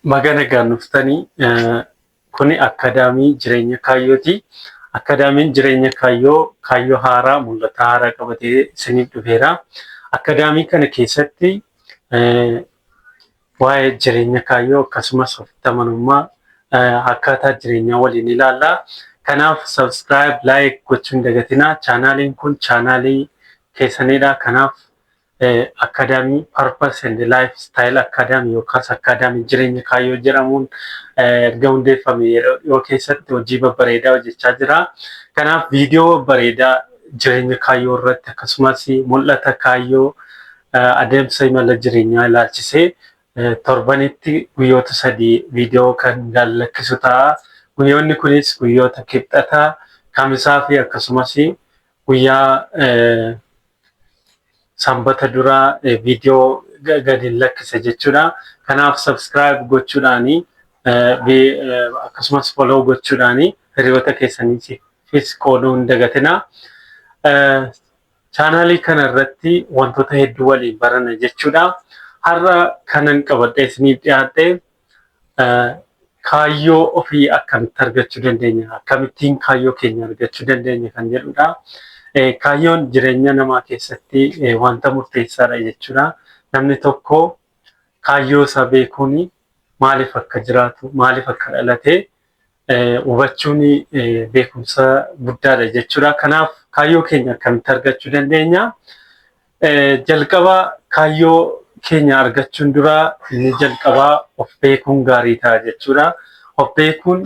Magana gaannuftanii kuni akkaadaamii jireenya kaayyooti. Akkaadaamiin jireenya kaayyoo haaraa mul'ata haaraa qabatee isiniif dhufeera. Akkaadaamii kana keessatti waa'ee jireenya kaayyoo akkasumas ofitti amanummaa akkaataa jireenyaa waliin ilaalla. Kanaaf subscribe, like gochuun dagatinaa. Chaanaaliin kun chaanaalii keessanidha. Kanaaf Academy Purpose and Lifestyle Academy yookaas Academy jireenya kaayyoo jedhamuun erga hundeeffame yeroo keessatti hojii babbareedaa hojjechaa jira. Kanaaf viidiyoo bareedaa jireenya kaayyoo irratti akkasumas mul'ata kaayyoo adeemsa imala jireenyaa ilaalchisee torbanitti guyyoota 3 viidiyoo kan lakkisu ta'a. Guyyoonni kunis guyyoota kibxataa, kamisaa fi akkasumas guyyaa sanbata duraa viidiyoo gadi lakkisa jechuudha. Kanaaf subscribe gochuudhaani akkasumas follow gochuudhaani hiriyoota keessaniifis qooduu hin dagatinaa. Chaanaalii kana irratti wantoota hedduu waliin barana jechuudha. Har'a kanan qabadhee isiniif dhiyaadhe kaayyoo ofii akkamitti argachuu dandeenya, akkamittiin kaayyoo keenya argachuu dandeenya kan jedhudha. Kaayyoon jireenya namaa keessatti wanta murteessaadha jechuudha. Namni tokko kaayyoo isaa beekuun maaliif akka jiraatu, maaliif akka dhalate hubachuun beekumsa guddaadha jechuudha. Kanaaf kaayyoo keenya akkamitti argachuu dandeenya? Jalqaba kaayyoo keenya argachuun dura inni jalqabaa of beekuun gaarii ta'a jechuudha. Of beekuun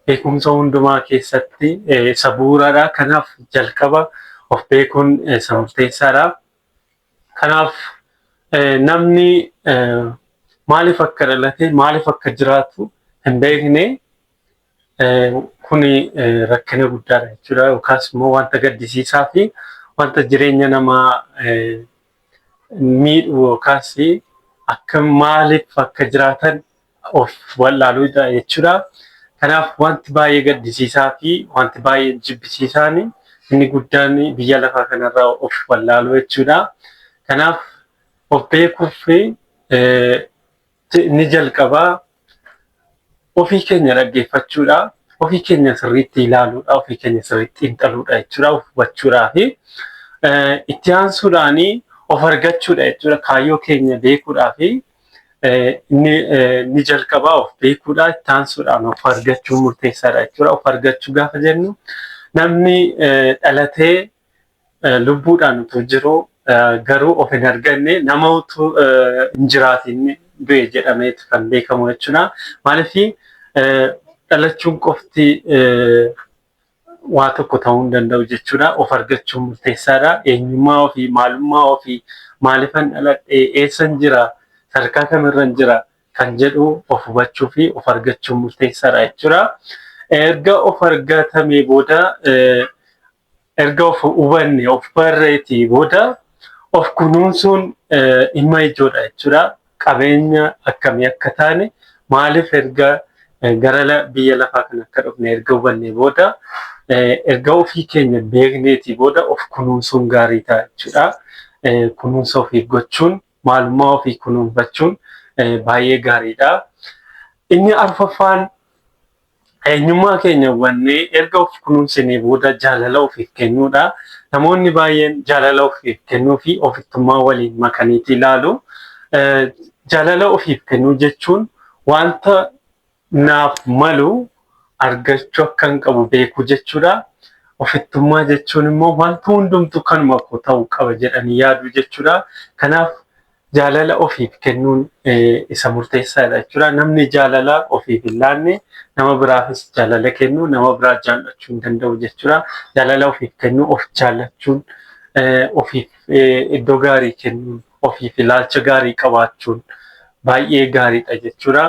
beekumsa hundumaa keessatti isa bu'uuradha. Kanaaf jalqaba of beekuun isa murteessaadha. Kanaaf namni maaliif akka dhalate, maaliif akka jiraatu hin beekne kuni rakkina guddaadha jechuudha. Yookaas immoo wanta gaddisiisaa fi wanta jireenya namaa miidhu yookaas akka maaliif akka jiraatan of wallaaluudha jechuudha. Kanaaf wanti baay'ee gaddisiisaa fi wanti baay'ee jibbisiisaan inni guddaan biyya lafaa kanarraa of wallaaluu jechuudha. Kanaaf of beekuuf inni jalqabaa ofii keenya dhaggeeffachuudha. Ofii keenya sirriitti ilaaluudha. Ofii keenya sirriitti xiinxaluudha jechuudha. Of hubachuudhaa fi itti aansuudhaanii of argachuudha jechuudha. Kaayyoo keenya beekuudhaa fi inni jalqabaa of beekuudha. Itti aansuudhaan of argachuun murteessaadha jechuudha. Of argachuu gaafa jennu namni dhalatee lubbuudhaan utuu jiru garuu of hin arganne nama utuu hin jiraatin du'e jedhameetu kan beekamu jechuudha. Maaliif dhalachuun qofti waa tokko ta'uu hin danda'u jechuudha. Of argachuun murteessaadha. Eenyummaa ofii, maalummaa ofii, maaliifan dhaladhe, eessan jira, sadarkaa kamirran jira kan jedhu of hubachuu fi of argachuun murteessaadha jechuudha. Erga of argatame booda erga of hubanne of barreetii booda of kunuunsuun dhimma ijoodha jechuudha. Qabeenya akkamii akka taane maaliif erga gara biyya lafaa kan akka dhufne erga hubanne booda erga ofii keenya beekneetii booda of kunuunsuun gaarii ta'a jechuudha. Kunuunsa ofii gochuun, maalummaa ofii kunuunfachuun baay'ee gaariidha. Inni arfaffaan eenyummaa keenya hubannee erga of kunuunsinee booda jaalala ofiif kennuudha. Namoonni baay'een jaalala ofiif kennuu fi ofittummaa waliin makaniitii ilaalu. Jaalala ofiif kennuu jechuun wanta naaf malu argachuu akkan qabu beekuu jechuudha. Ofittummaa jechuun immoo wanta hundumtu kanuma koo ta'uu qaba jedhanii yaaduu jechuudha. Kanaaf jaalala ofiif kennuun isa murteessaadha jechuudha. Namni jaalala ofiif hin laanne nama biraafis jaalala kennuu, nama biraa jaallachuu hin danda'u jechuudha. Jaalala ofiif kennuu, of jaallachuun, ofiif iddoo gaarii kennuun, ofiif ilaalcha gaarii qabaachuun baay'ee gaariidha jechuudha.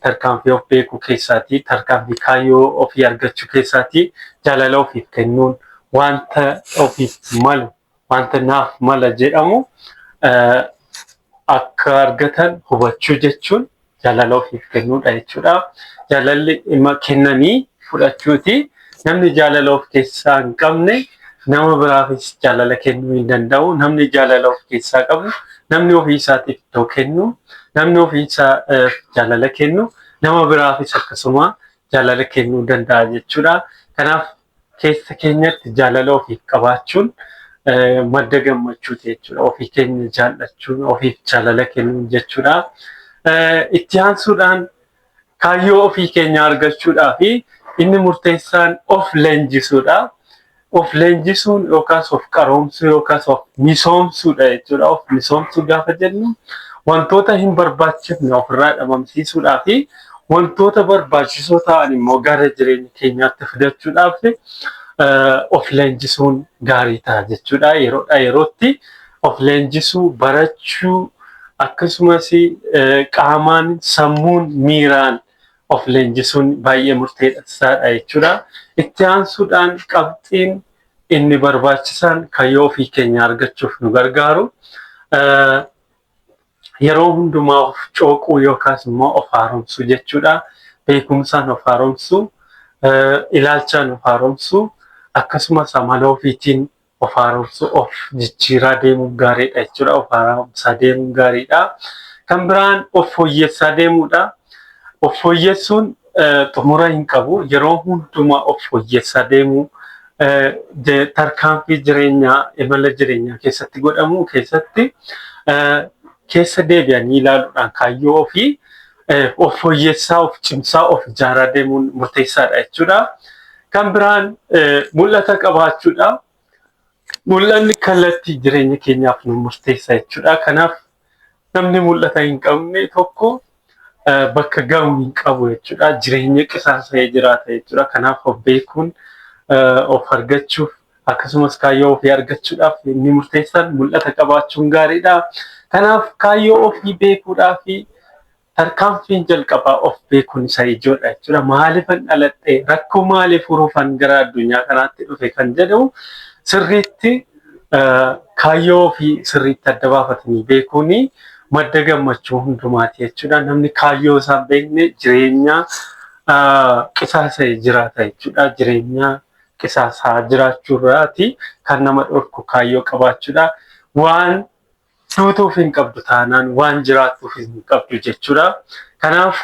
Tarkaanfii of beekuu keessaati, tarkaanfii kaayyoo ofii argachuu keessaati jaalala ofiif kennuun wanta ofiif malu, wanta naaf mala jedhamu akka argatan hubachuu jechuun jaalala ofiif kennuudha jechuudha. Jaalalli kennanii fudhachuuti. Namni jaalala of keessaa hin qabne nama biraafis jaalala kennuu hin danda'u. Namni jaalala of keessaa qabu, namni ofii isaatiif iddoo kennu, namni ofii isaa jaalala kennu, nama biraafis akkasuma jaalala kennuu danda'a jechuudha. Kanaaf keessa keenyatti jaalala ofiif qabaachuun madda gammachuuti jechuudha. Ofii keenya jaallachuun, ofiif jaalala kennuun jechuudha. Itti aansuudhaan kaayyoo ofii keenya argachuudhaa fi inni murteessaan of leenjisuudha. Of leenjisuun yookaas of qaroomsuu yookaas of misoomsuudha jechuudha. Of misoomsuu gaafa jennu wantoota hin barbaachifne ofirraa dhabamsiisuudhaa fi wantoota barbaachisoo ta'an immoo gara jireenya keenyaatti fidachuudhaaf of leenjisuun gaarii ta'a jechuudha. Yeroodhaa yerootti of leenjisuu, barachuu akkasumas qaamaan, sammuun, miiraan of leenjisuun baay'ee murteessaadha jechuudha. Itti aansuudhaan qabxiin inni barbaachisaan kaayyoo ofii keenya argachuuf nu gargaaru yeroo hundumaa of cooquu yookaas immoo of haaromsuu jechuudha. Beekumsaan of haaromsuu, ilaalchaan of haaromsuu, akkasumas amala ofiitiin of haaromsuu, of jijjiiraa deemuun gaariidha jechuudha. Of haaromsaa deemuun gaariidha. Kan biraan of fooyyessaa deemuudha. Of fooyyessuun xumura hin qabu. Yeroo hundumaa of fooyyessaa deemuu tarkaanfii jireenyaa, imala jireenyaa keessatti godhamu keessatti keessa deebi'anii ilaaluudhaan kaayyoo ofii of fooyyessaa, of cimsaa, of ijaaraa deemuun murteessaadha jechuudha. Kan biraan mul'ata qabaachuudha. Mul'anni kallattii jireenya keenyaaf nu murteessa jechuudha. Kanaaf namni mul'ata hin qabne tokko bakka ga'u hin qabu jechuudha. Jireenya qisaasa'ee jiraata jechuudha. Kanaaf of beekuun of argachuuf akkasumas kaayyoo ofii argachuudhaaf inni murteessaan mul'ata qabaachuun gaariidha. Kanaaf kaayyoo ofii beekuudhaa fi tarkaanfiin jalqabaa of beekuun isa ijoodha jechuudha. Maaliifan dhaladhee rakkoo maaliif furuufan gara addunyaa kanaatti dhufe kan jedhu sirriitti kaayyoo ofii sirriitti adda baafatanii beekuun madda gammachuu hundumaati jechuudha. Namni kaayyoo isaa hin beekne jireenya qisaasa'ee jiraata jechuudha. Jireenya qisaasaa jiraachuurraati kan nama dhorku kaayyoo qabaachuudha. Waan duutuuf hin qabdu taanaan waan jiraatuuf hin qabdu jechuudha. Kanaaf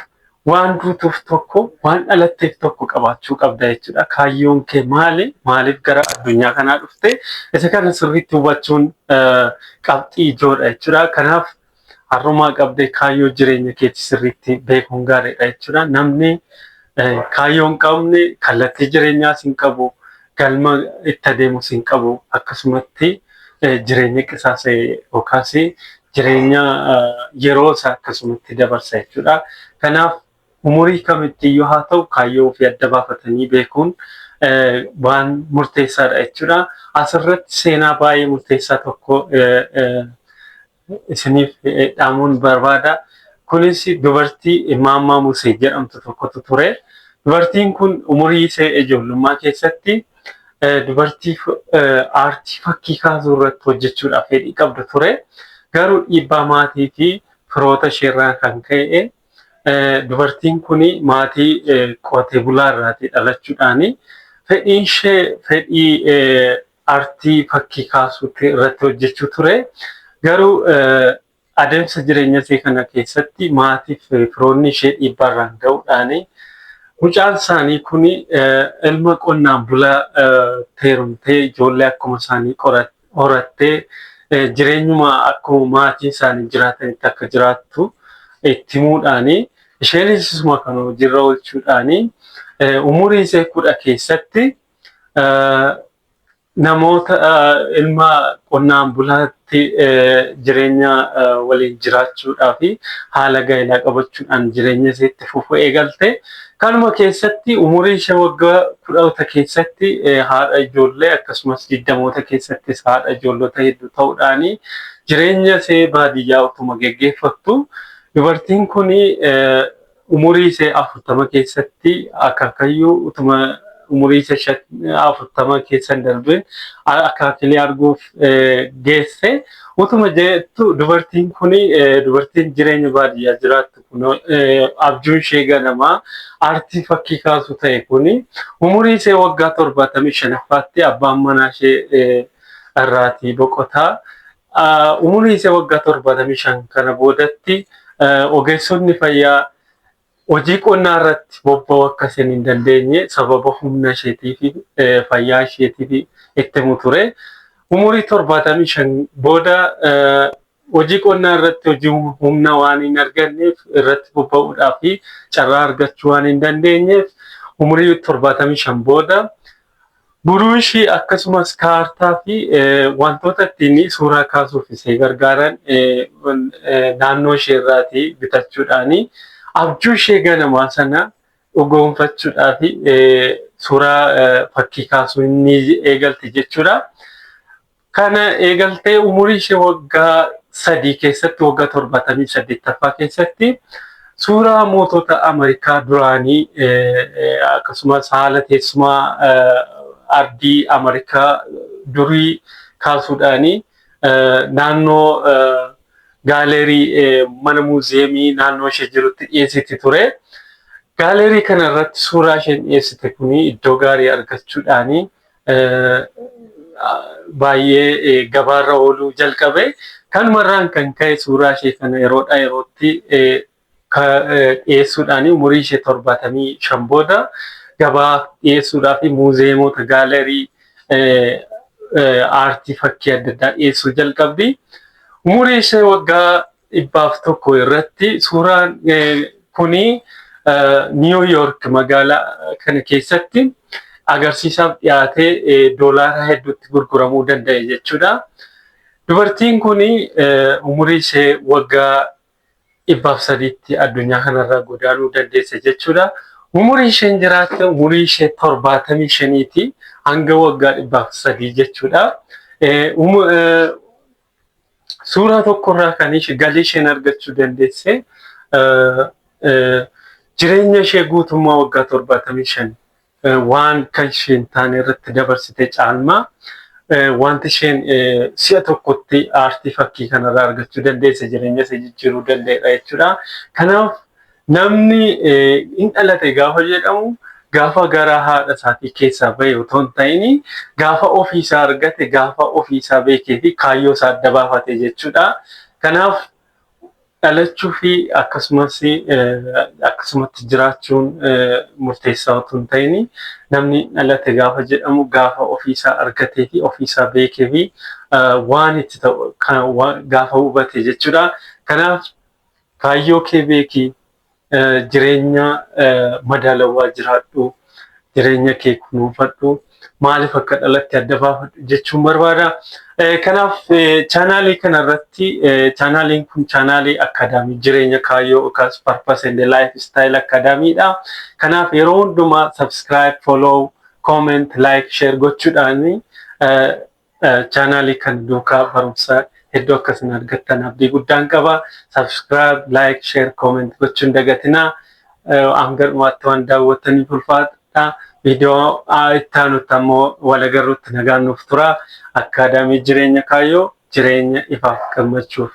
waan duutuuf tokko, waan dhalatteef tokko qabaachuu qabda jechuudha. Kaayyoon kee maali? Maaliif gara addunyaa kanaa dhufte? Isa kana sirriitti hubachuun qabxii ijoodha jechuudha. Kanaaf har'umaa qabdee kaayyoo jireenya keetti sirriitti beekuun gaariidha jechuudha. Namni kaayyoo hin qabne kallattii jireenyaas hin qabu, galma itti adeemus hin qabu, akkasumatti jireenya qisaasa'e yookaas jireenya yeroo isaa akkasumatti dabarsa jechuudha. Kanaaf umurii kamittiyyuu haa ta'u kaayyoo ofii adda baafatanii beekuun waan murteessaadha jechuudha. Asirratti seenaa baay'ee murteessaa tokko isiniif dhaamuun barbaada. Kunis dubartii Maammaa Musee jedhamtu tokkotu ture. Dubartiin kun umurii ishee ijoollummaa keessatti dubartii aartii fakkii kaasuu irratti hojjechuudhaaf fedhii qabdu ture. Garuu dhiibbaa maatii fi firoota isheerraa kan ka'e dubartiin kun maatii qotee bulaa irraatii dhalachuudhaan fedhiin ishee fedhii aartii fakkii kaasuu irratti hojjechuu ture. Garuu adeemsa jireenya ishee kana keessatti maatii fi firoonni ishee dhiibbaarraan ga'uudhaan mucaan isaanii kun ilma qonnaan bulaa teerumtee ijoollee akkuma isaanii horattee jireenyuma akkuma maatii isaanii jiraatanitti akka jiraattu itti himuudhaan isheenis isuma kana hojiirra oolchuudhaan umurii ishee 10 keessatti namoota ilma qonnaan bulaatti jireenya waliin jiraachuudhaa fi haala gaa'elaa qabachuudhaan jireenya isheetti fufuu eegalte. Kanuma keessatti umurii ishee waggaa 10 keessatti haadha ijoollee akkasumas 20 keessattis haadha ijoollota hedduu ta'uudhaan jireenya ishee baadiyyaa utuma geggeeffattu dubartiin kun umurii ishee 40 keessatti akaakayyuu utuma umurii isa 40 keessan darbin akaakilee arguuf geesse. Utuma jettu dubartiin kuni dubartiin jireenya baadiyyaa jiraattu kun abjuun ishee ganamaa aartii fakkii kaasu ta'e kuni umurii ishee waggaa 75ffaatti abbaan manaa ishee irraatii boqotaa. Umurii ishee waggaa 75 kana boodatti ogeessonni fayyaa hojii qonnaa irratti bobba'uu akka isheen hin dandeenye sababa humna isheetii fi fayyaa isheetii itti himu ture. Umurii 75 booda hojii qonnaa irratti hojii humna waan hin arganneef irratti bobba'uudhaaf carraa argachuu waan hin dandeenyeef umurii 75 booda buruushii akkasumas kaartaa fi wantoota ittiin suuraa kaasuuf ishee gargaaran naannoo ishee irraatii bitachuudhaani abjuu ishee ganamaa sana dhugoomfachuudhaaf suuraa fakkii kaasuu inni eegalte jechuudha. Kana eegaltee umurii ishee waggaa 3 keessatti waggaa 78ffaa keessatti suuraa mootota Ameerikaa duraanii akkasumas haala teessumaa ardii Ameerikaa durii kaasuudhaani naannoo gaalerii mana muuziyeemii naannoo ishee jirutti dhiyeessiti ture. Gaalerii kana irratti suuraa isheen dhiyeessite kuni iddoo gaarii argachuudhaani baay'ee gabaarra ooluu jalqabe. Kanumarraan kan ka'e suuraa ishee kana yeroodhaa yerootti dhiyeessuudhaani umurii ishee 75 booda gabaa dhiyeessuudhaaf muuziyeemota gaalerii aartii fakkii adda addaa dhiyeessuu jalqabdi. Umurii ishee waggaa 101 irratti suuraan kuni New York magaalaa kana keessatti agarsiisaaf dhiyaatee doolaara hedduutti gurguramuu danda'e jechuudha. Dubartiin kuni umurii ishee waggaa 103tti addunyaa kanarraa godaanuu dandeesse jechuudha. Umurii isheen jiraatte umurii ishee 75ti hanga waggaa 103 jechuudha. Suuraa tokkorraa kan galii isheen argachuu dandeesse jireenya ishee guutummaa waggaa 75 waan kan isheen taane irratti dabarsite caalmaa wanti isheen si'a tokkotti aartii fakkii kanarraa argachuu dandeesse jireenya ishee jijjiiruu danda'eera jechuudha. Kanaaf namni hin dhalate gaafa jedhamu gaafa garaa haadha isaatii keessaa bahe otoo hin ta'in gaafa ofiisaa argate gaafa ofiisaa beekee fi kaayyoo isaa adda baafate jechuudha. Kanaaf dhalachuu fi akkasumatti jiraachuun murteessaa otoo hin ta'in namni dhalate gaafa jedhamu gaafa ofiisaa argatee fi ofiisaa beekee fi waan itti ta'u gaafa hubate jechuudha. Kanaaf kaayyoo kee beekii jireenya madaalawaa jiraadhu jireenya kee kunuunfadhu maaliif akka dhalatti adda baafadhu jechuun barbaada. Kanaaf chaanaalii kanarratti chaanaaliin kun chaanaalii akaadaamii jireenya kaayyoo yookaas purpose and lifestyle akaadaamiidha. Kanaaf yeroo hundumaa subscribe, follow, comment, like, share gochuudhaan chaanaalii kan duukaa barumsa hedduu akkasiin argattan abdii guddaan qaba. Subscribe, like, share, comment gochuun dagatinaa. Hanga dhumaatti waan daawwattaniif ulfaadha. Viidiyoo itti aanutti ammoo wal agarruutti nagaan nuuf tura. Akaadaamii jireenya kaayyoo jireenya ifaaf gammachuuf.